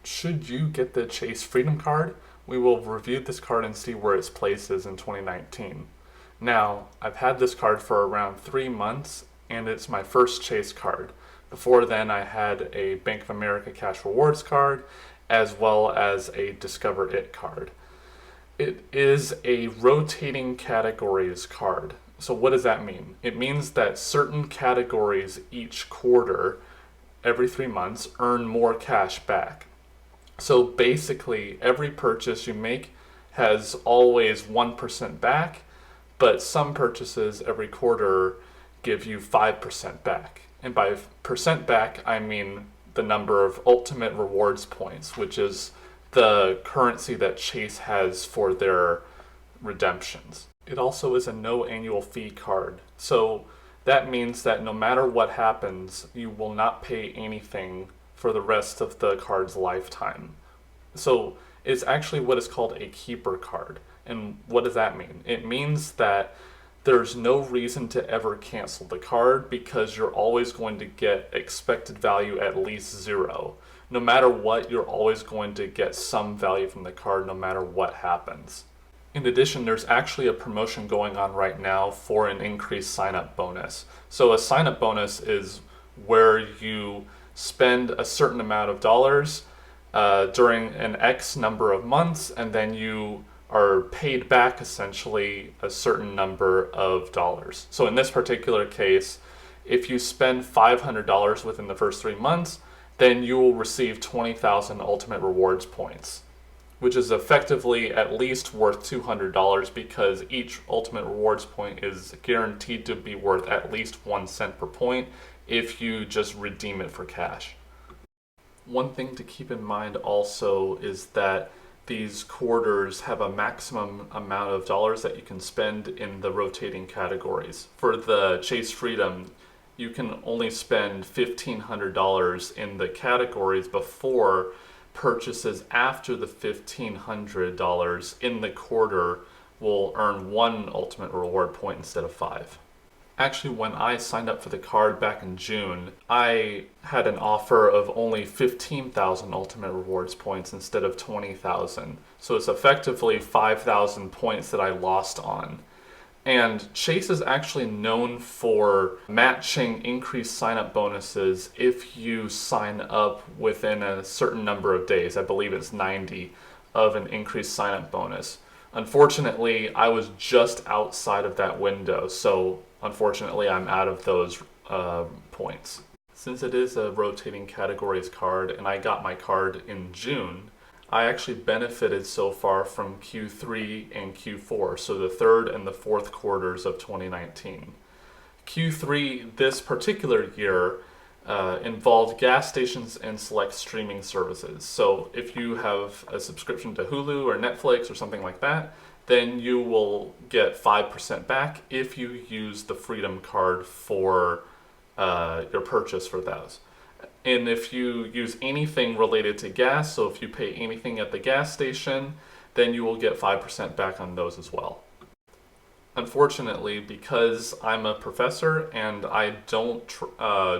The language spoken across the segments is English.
Should you get the Chase Freedom Card? We will review this card and see where its place is in 2019. Now, I've had this card for around 3 months, and it's my first Chase card. Before then, I had a Bank of America Cash Rewards card, as well as a Discover It card. It is a rotating categories card. So what does that mean? It means that certain categories each quarter, every 3 months, earn more cash back. So basically, every purchase you make has always 1% back, but some purchases every quarter give you 5% back. And by percent back, I mean the number of ultimate rewards points, which is the currency that Chase has for their redemptions. It also is a no annual fee card. So that means that no matter what happens, you will not pay anything for the rest of the card's lifetime. So it's actually what is called a keeper card. And what does that mean? It means that there's no reason to ever cancel the card because you're always going to get expected value at least 0. No matter what, you're always going to get some value from the card no matter what happens. In addition, there's actually a promotion going on right now for an increased sign-up bonus. So a sign-up bonus is where you spend a certain amount of dollars during an X number of months, and then you are paid back essentially a certain number of dollars. So in this particular case, if you spend $500 within the first 3 months, then you will receive 20,000 ultimate rewards points, which is effectively at least worth $200 because each ultimate rewards point is guaranteed to be worth at least 1 cent per point if you just redeem it for cash. One thing to keep in mind also is that these quarters have a maximum amount of dollars that you can spend in the rotating categories. For the Chase Freedom, you can only spend $1,500 in the categories before purchases after the $1,500 in the quarter will earn 1 ultimate reward point instead of 5. Actually, when I signed up for the card back in June, I had an offer of only 15,000 ultimate rewards points instead of 20,000. So it's effectively 5,000 points that I lost on. And Chase is actually known for matching increased sign-up bonuses if you sign up within a certain number of days. I believe it's 90 of an increased sign-up bonus. Unfortunately, I was just outside of that window, so unfortunately I'm out of those points. Since it is a rotating categories card and I got my card in June, I actually benefited so far from Q3 and Q4, so the third and the fourth quarters of 2019. Q3 this particular year involved gas stations and select streaming services. So if you have a subscription to Hulu or Netflix or something like that, then you will get 5% back if you use the Freedom Card for your purchase for those. And if you use anything related to gas, so if you pay anything at the gas station, then you will get 5% back on those as well. Unfortunately, because I'm a professor and I don't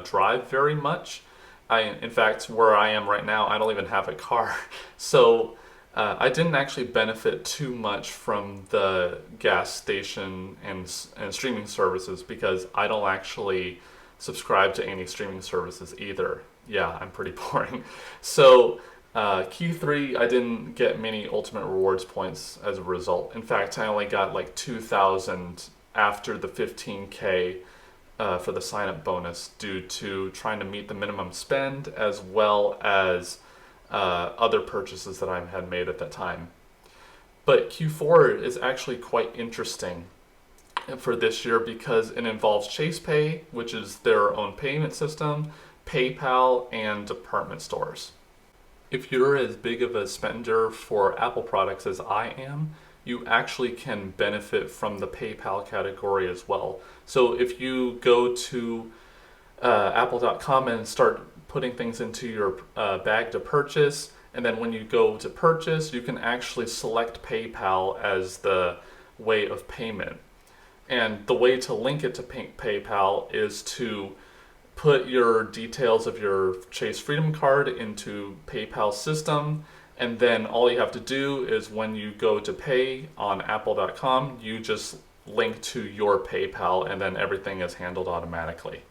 drive very much, in fact, where I am right now, I don't even have a car. So I didn't actually benefit too much from the gas station and streaming services because I don't actually subscribe to any streaming services either. Yeah, I'm pretty boring. So Q3, I didn't get many ultimate rewards points as a result. In fact, I only got like 2,000 after the 15K for the sign-up bonus due to trying to meet the minimum spend as well as other purchases that I had made at that time. But Q4 is actually quite interesting for this year because it involves Chase Pay, which is their own payment system, PayPal, and department stores. If you're as big of a spender for Apple products as I am, you actually can benefit from the PayPal category as well. So if you go to apple.com and start putting things into your bag to purchase, and then when you go to purchase, you can actually select PayPal as the way of payment. And the way to link it to PayPal is to put your details of your Chase Freedom Card into PayPal system, and then all you have to do is when you go to pay on apple.com, you just link to your PayPal, and then everything is handled automatically.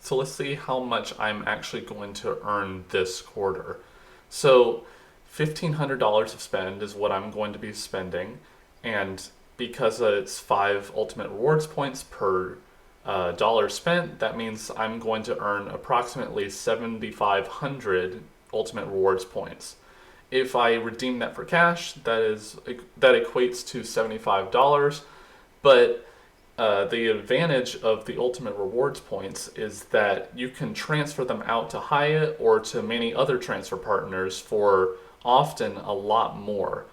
So let's see how much I'm actually going to earn this quarter. So $1,500 of spend is what I'm going to be spending, and because it's 5 ultimate rewards points per dollar spent, that means I'm going to earn approximately 7,500 ultimate rewards points. If I redeem that for cash, that equates to $75. But the advantage of the ultimate rewards points is that you can transfer them out to Hyatt or to many other transfer partners for often a lot more.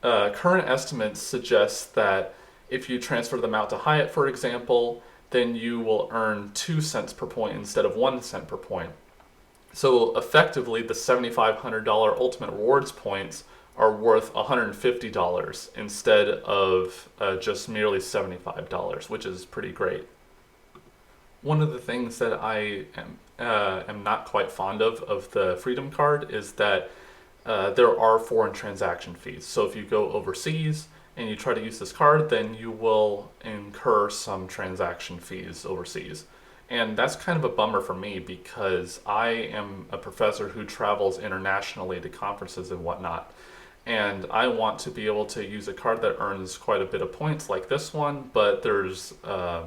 Current estimates suggest that if you transfer them out to Hyatt, for example, then you will earn 2 cents per point instead of 1 cent per point. So effectively, the $7,500 ultimate rewards points are worth $150 instead of just merely $75, which is pretty great. One of the things that I am not quite fond of the Freedom Card is that there are foreign transaction fees. So if you go overseas and you try to use this card, then you will incur some transaction fees overseas. And that's kind of a bummer for me because I am a professor who travels internationally to conferences and whatnot. And I want to be able to use a card that earns quite a bit of points like this one, but there's a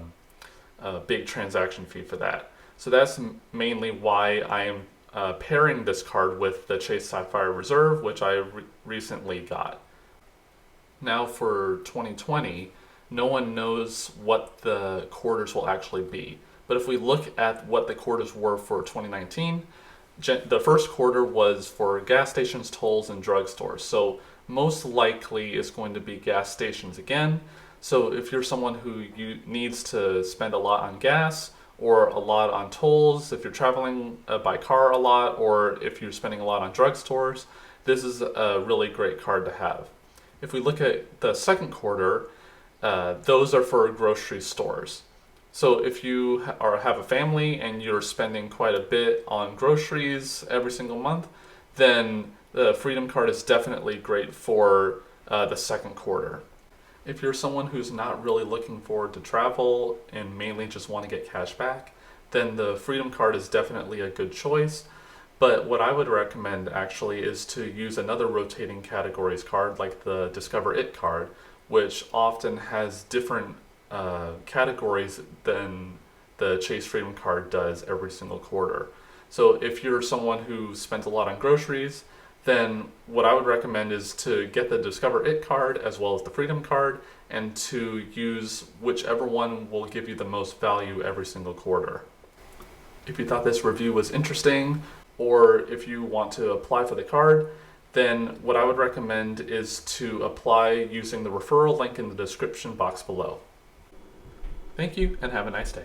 big transaction fee for that. So that's mainly why I am pairing this card with the Chase Sapphire Reserve, which I recently got. Now for 2020, no one knows what the quarters will actually be. But if we look at what the quarters were for 2019, the first quarter was for gas stations, tolls, and drugstores. So most likely it's going to be gas stations again. So if you're someone who needs to spend a lot on gas or a lot on tolls, if you're traveling by car a lot, or if you're spending a lot on drugstores, this is a really great card to have. If we look at the second quarter, those are for grocery stores. So if you have a family and you're spending quite a bit on groceries every single month, then the Freedom Card is definitely great for the second quarter. If you're someone who's not really looking forward to travel and mainly just want to get cash back, then the Freedom Card is definitely a good choice. But what I would recommend actually is to use another rotating categories card like the Discover It card, which often has different categories than the Chase Freedom Card does every single quarter. So if you're someone who spends a lot on groceries, then what I would recommend is to get the Discover It card as well as the Freedom Card, and to use whichever one will give you the most value every single quarter. If you thought this review was interesting, or if you want to apply for the card, then what I would recommend is to apply using the referral link in the description box below. Thank you and have a nice day.